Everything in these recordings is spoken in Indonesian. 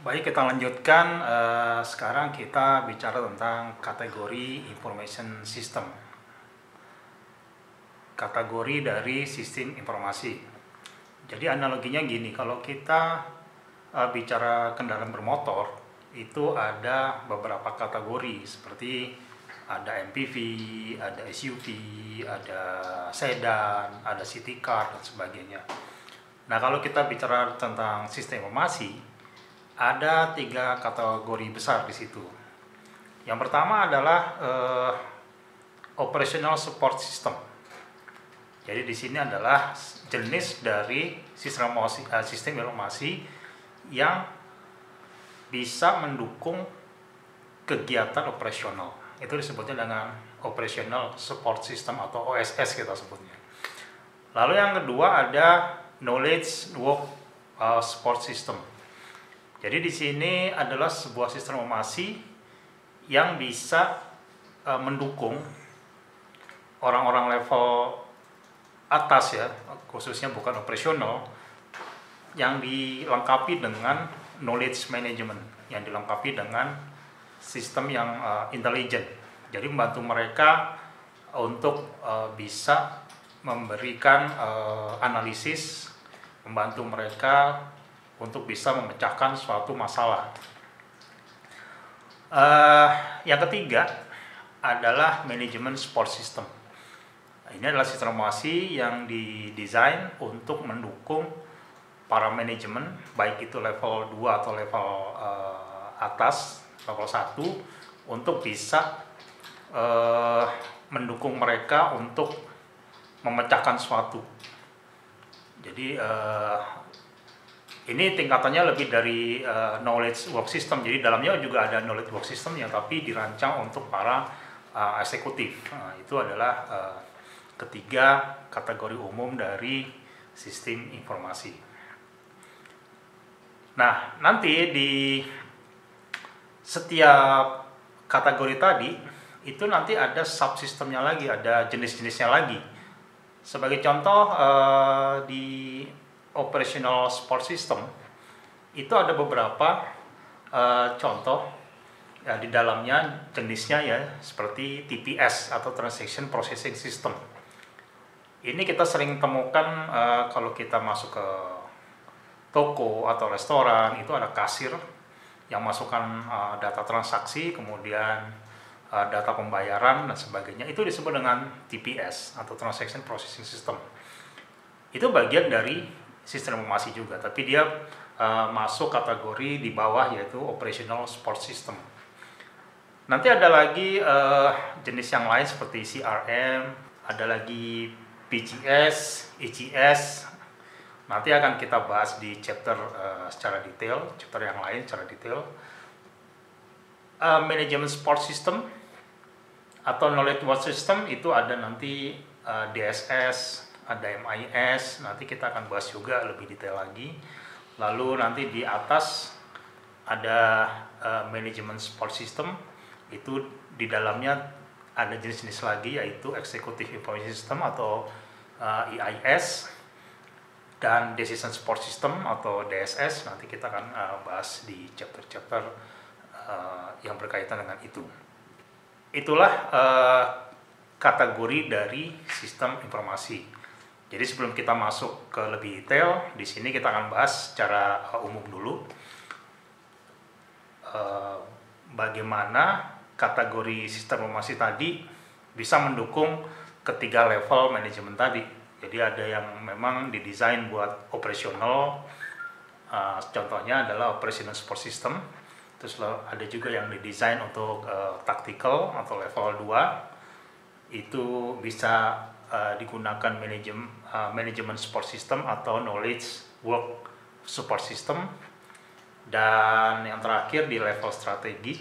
Baik, kita lanjutkan. Sekarang kita bicara tentang kategori information system. Kategori dari sistem informasi. Jadi analoginya gini, kalau kita bicara kendaraan bermotor, itu ada beberapa kategori seperti ada MPV, ada SUV, ada sedan, ada city car, dan sebagainya. Nah, kalau kita bicara tentang sistem informasi, ada 3 kategori besar di situ. Yang pertama adalah operational support system. Jadi di sini adalah jenis dari sistem informasi yang bisa mendukung kegiatan operasional. Itu disebutnya dengan operational support system atau OSS kita sebutnya. Lalu yang kedua ada knowledge work support system. Jadi di sini adalah sebuah sistem informasi yang bisa mendukung orang-orang level atas ya, khususnya bukan operasional, yang dilengkapi dengan knowledge management, yang dilengkapi dengan sistem yang intelijen. Jadi membantu mereka untuk bisa memberikan analisis, membantu mereka untuk bisa memecahkan suatu masalah. Yang ketiga adalah manajemen support system. Ini adalah sistem informasi yang didesain untuk mendukung para manajemen, baik itu level 2 atau level atas, level 1, untuk bisa mendukung mereka untuk memecahkan suatu. Jadi ini tingkatannya lebih dari knowledge work system. Jadi dalamnya juga ada knowledge work system yang tapi dirancang untuk para eksekutif. Nah, itu adalah ketiga kategori umum dari sistem informasi. Nah, nanti di setiap kategori tadi itu nanti ada subsistemnya lagi, ada jenis-jenisnya lagi. Sebagai contoh di operational support system itu ada beberapa contoh ya, di dalamnya jenisnya ya, seperti TPS atau Transaction Processing System. Ini kita sering temukan kalau kita masuk ke toko atau restoran, itu ada kasir yang masukkan data transaksi, kemudian data pembayaran dan sebagainya. Itu disebut dengan TPS atau Transaction Processing System. Itu bagian dari sistem informasi juga, tapi dia masuk kategori di bawah, yaitu Operational Support System. Nanti ada lagi jenis yang lain seperti CRM, ada lagi PGS, EGS. Nanti akan kita bahas di chapter secara detail, chapter yang lain secara detail. Management Support System atau Knowledge Work System itu ada nanti DSS, ada MIS, nanti kita akan bahas juga lebih detail lagi. Lalu nanti di atas ada Management Support System, itu di dalamnya ada jenis-jenis lagi, yaitu Executive Information System atau EIS, dan Decision Support System atau DSS. Nanti kita akan bahas di chapter-chapter yang berkaitan dengan itu. Itulah kategori dari sistem informasi. Jadi sebelum kita masuk ke lebih detail, di sini kita akan bahas secara umum dulu bagaimana kategori sistem informasi tadi bisa mendukung ketiga level manajemen tadi. Jadi ada yang memang didesain buat operasional, contohnya adalah operational support system. Terus ada juga yang didesain untuk tactical atau level 2. Itu bisa digunakan manajemen support system atau knowledge work support system. Dan yang terakhir di level strategi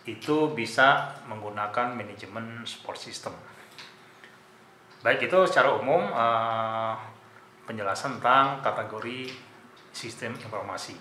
itu bisa menggunakan manajemen support system. Baik, itu secara umum penjelasan tentang kategori sistem informasi.